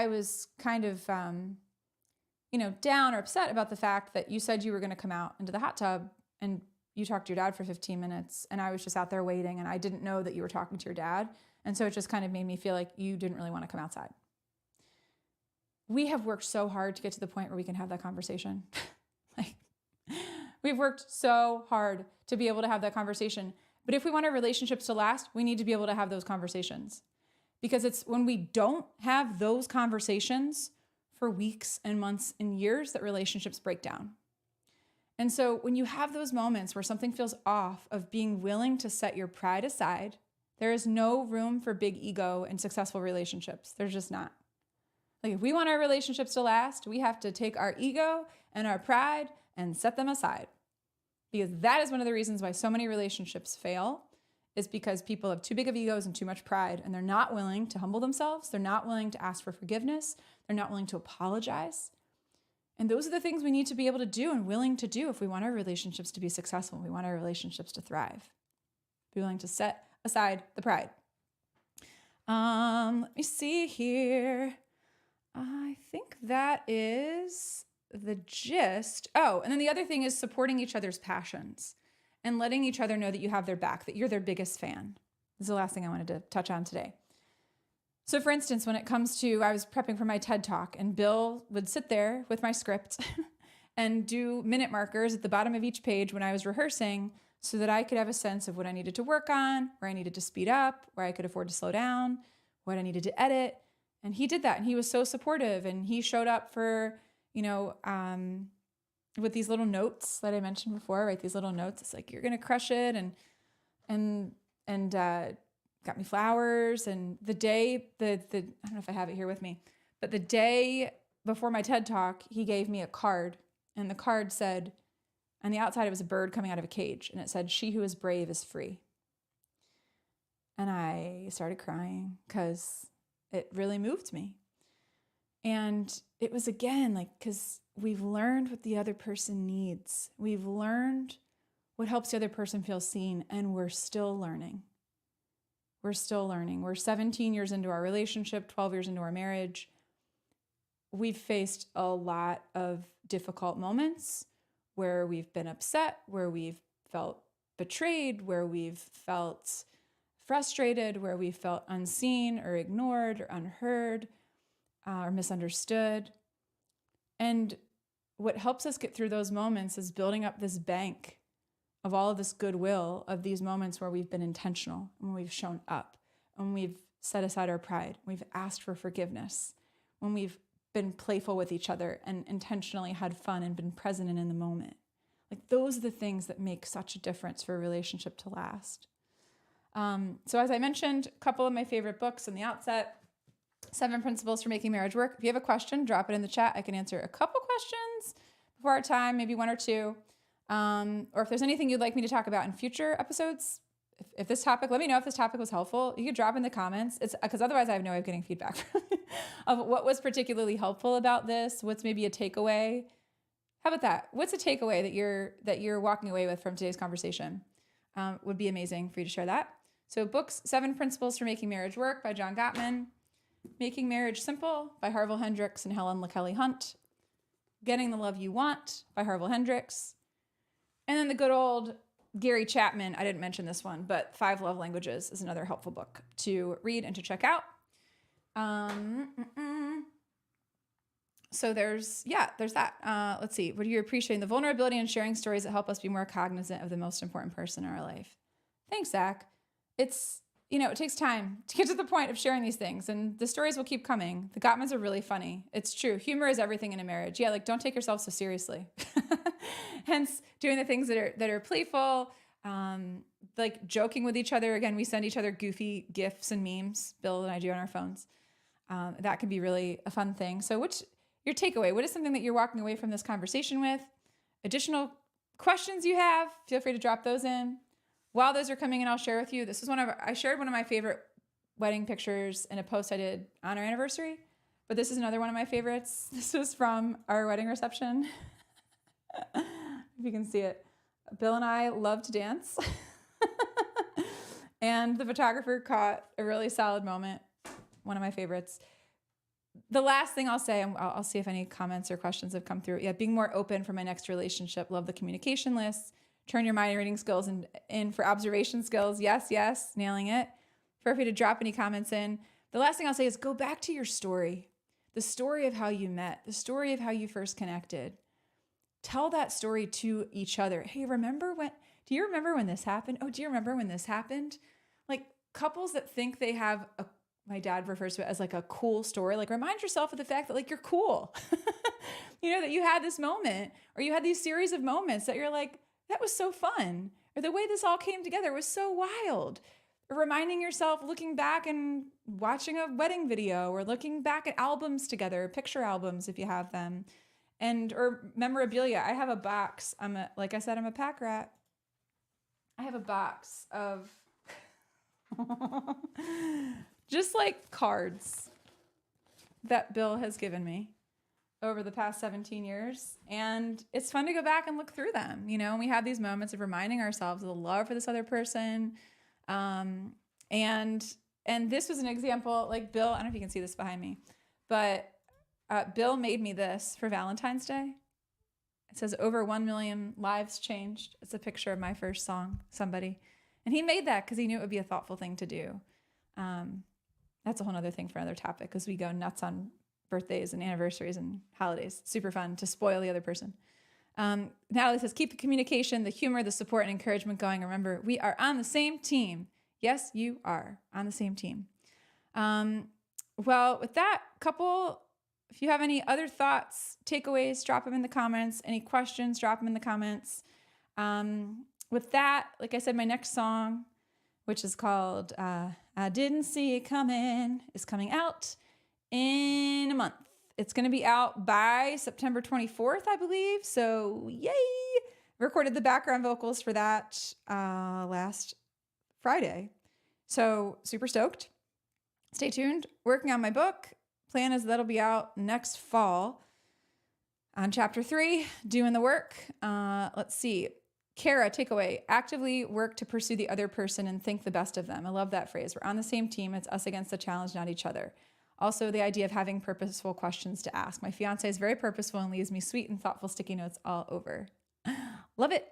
was kind of, down or upset about the fact that you said you were going to come out into the hot tub and you talked to your dad for 15 minutes and I was just out there waiting and I didn't know that you were talking to your dad. And so it just kind of made me feel like you didn't really want to come outside. We have worked so hard to get to the point where we can have that conversation. We've worked so hard to be able to have that conversation. But if we want our relationships to last, we need to be able to have those conversations. Because it's when we don't have those conversations for weeks and months and years that relationships break down. And so when you have those moments where something feels off, of being willing to set your pride aside, there is no room for big ego in successful relationships. There's just not. Like, if we want our relationships to last, we have to take our ego and our pride and set them aside. Because that is one of the reasons why so many relationships fail, is because people have too big of egos and too much pride, and they're not willing to humble themselves. They're not willing to ask for forgiveness. They're not willing to apologize. And those are the things we need to be able to do and willing to do if we want our relationships to be successful, if we want our relationships to thrive. Be willing to set aside the pride. Let me see here. I think that is the gist. Oh, and then the other thing is supporting each other's passions and letting each other know that you have their back, that you're their biggest fan. This is the last thing I wanted to touch on today. So for instance, when it comes to, I was prepping for my TED Talk and Bill would sit there with my script and do minute markers at the bottom of each page when I was rehearsing so that I could have a sense of what I needed to work on, where I needed to speed up, where I could afford to slow down, what I needed to edit. And he did that, and he was so supportive, and he showed up for, with these little notes that I mentioned before, right? These little notes. It's like, you're going to crush it. And got me flowers. And the day, I don't know if I have it here with me, but the day before my TED Talk, he gave me a card, and the card said, on the outside, it was a bird coming out of a cage, and it said, "She who is brave is free." And I started crying because it really moved me. And it was, again, like, because we've learned what the other person needs. We've learned what helps the other person feel seen, and we're still learning. We're still learning. We're 17 years into our relationship, 12 years into our marriage. We've faced a lot of difficult moments where we've been upset, where we've felt betrayed, where we've felt frustrated, where we felt unseen or ignored or unheard or misunderstood. And what helps us get through those moments is building up this bank of all of this goodwill, of these moments where we've been intentional, when we've shown up, when we've set aside our pride, we've asked for forgiveness, when we've been playful with each other and intentionally had fun and been present and in the moment. Like, those are the things that make such a difference for a relationship to last. So as I mentioned, a couple of my favorite books in the outset, 7 Principles for Making Marriage Work. If you have a question, drop it in the chat. I can answer a couple questions before our time, maybe 1 or 2. Or if there's anything you'd like me to talk about in future episodes, if this topic, let me know if this topic was helpful. You could drop in the comments. It's because otherwise I have no way of getting feedback of what was particularly helpful about this. What's maybe a takeaway? How about that? What's a takeaway that you're walking away with from today's conversation? Would be amazing for you to share that. So books, 7 Principles for Making Marriage Work by John Gottman, Making Marriage Simple by Harville Hendrix and Helen LaKelly Hunt, Getting the Love You Want by Harville Hendrix, and then the good old Gary Chapman. I didn't mention this one, but 5 Love Languages is another helpful book to read and to check out. So there's that. Let's see. What are you appreciating? The vulnerability and sharing stories that help us be more cognizant of the most important person in our life. Thanks, Zach. It's, it takes time to get to the point of sharing these things, and the stories will keep coming. The Gottmans are really funny. It's true. Humor is everything in a marriage. Yeah, like, don't take yourself so seriously. Hence, doing the things that are playful, like joking with each other. Again, we send each other goofy GIFs and memes. Bill and I do on our phones. That can be really a fun thing. So your takeaway? What is something that you're walking away from this conversation with? Additional questions you have, feel free to drop those in. While those are coming in, I'll share with you. This is I shared one of my favorite wedding pictures in a post I did on our anniversary but this is another one of my favorites. This was from our wedding reception. If you can see it. Bill and I love to dance. And the photographer caught a really solid moment. One of my favorites. The last thing I'll say, and I'll see if any comments or questions have come through. Yeah, being more open for my next relationship. Love the communication list. Turn your mind reading skills in for observation skills. Yes, yes, nailing it. Feel free to drop any comments in. The last thing I'll say is go back to your story. The story of how you met. The story of how you first connected. Tell that story to each other. Hey, do you remember when this happened? Oh, do you remember when this happened? Like couples that think they have my dad refers to it as like a cool story. Like remind yourself of the fact that like you're cool. You know, that you had this moment or you had these series of moments that you're like, that was so fun. Or the way this all came together was so wild. Or reminding yourself, looking back and watching a wedding video or looking back at albums together, picture albums if you have them. Or memorabilia. I have a box. Like I said, I'm a pack rat. I have a box of just like cards that Bill has given me over the past 17 years. And it's fun to go back and look through them, you know, and we have these moments of reminding ourselves of the love for this other person. And this was an example, like Bill, I don't know if you can see this behind me, but Bill made me this for Valentine's Day. It says over 1 million lives changed. It's a picture of my first song, Somebody. And he made that because he knew it would be a thoughtful thing to do. That's a whole other thing for another topic because we go nuts on birthdays and anniversaries and holidays. Super fun to spoil the other person. Natalie says, keep the communication, the humor, the support, and encouragement going. Remember, we are on the same team. Yes, you are on the same team. Well, with that, if you have any other thoughts, takeaways, drop them in the comments. Any questions, drop them in the comments. With that, like I said, my next song, which is called I Didn't See It Coming, is coming out in a month. It's going to be out by September 24th, I believe. So yay! Recorded the background vocals for that last Friday. So super stoked. Stay tuned. Working on my book. Plan is that'll be out next fall on chapter 3, doing the work. Let's see. Kara, takeaway, actively work to pursue the other person and think the best of them. I love that phrase. We're on the same team. It's us against the challenge, not each other. Also, the idea of having purposeful questions to ask. My fiance is very purposeful and leaves me sweet and thoughtful sticky notes all over. Love it.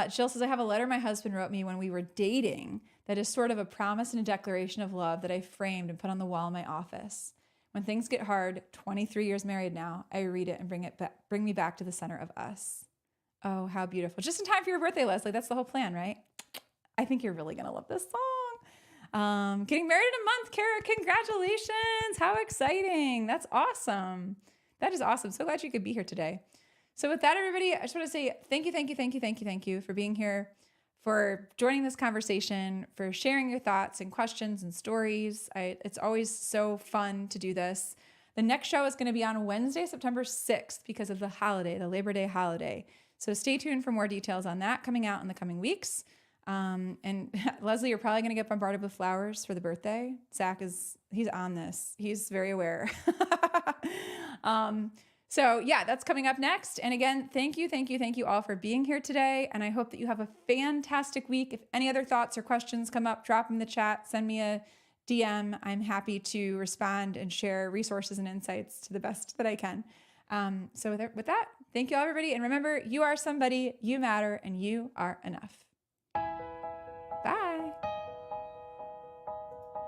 Jill says, I have a letter my husband wrote me when we were dating that is sort of a promise and a declaration of love that I framed and put on the wall in my office. When things get hard, 23 years married now, I read it and bring me back to the center of us. Oh, how beautiful. Just in time for your birthday, Leslie. That's the whole plan, right? I think you're really going to love this song. Getting married in a month, Kara. Congratulations. How exciting. That's awesome. That is awesome. So glad you could be here today. So with that, everybody, I just want to say thank you for being here, for joining this conversation, for sharing your thoughts and questions and stories. It's always so fun to do this. The next show is going to be on Wednesday, September 6th, because of the holiday, the Labor Day holiday. So stay tuned for more details on that coming out in the coming weeks. And Leslie, you're probably going to get bombarded with flowers for the birthday. Zach he's on this. He's very aware. So yeah, that's coming up next. And again, thank you all for being here today. And I hope that you have a fantastic week. If any other thoughts or questions come up, drop them in the chat, send me a DM. I'm happy to respond and share resources and insights to the best that I can. So with that, thank you all, everybody. And remember, you are somebody, you matter, and you are enough.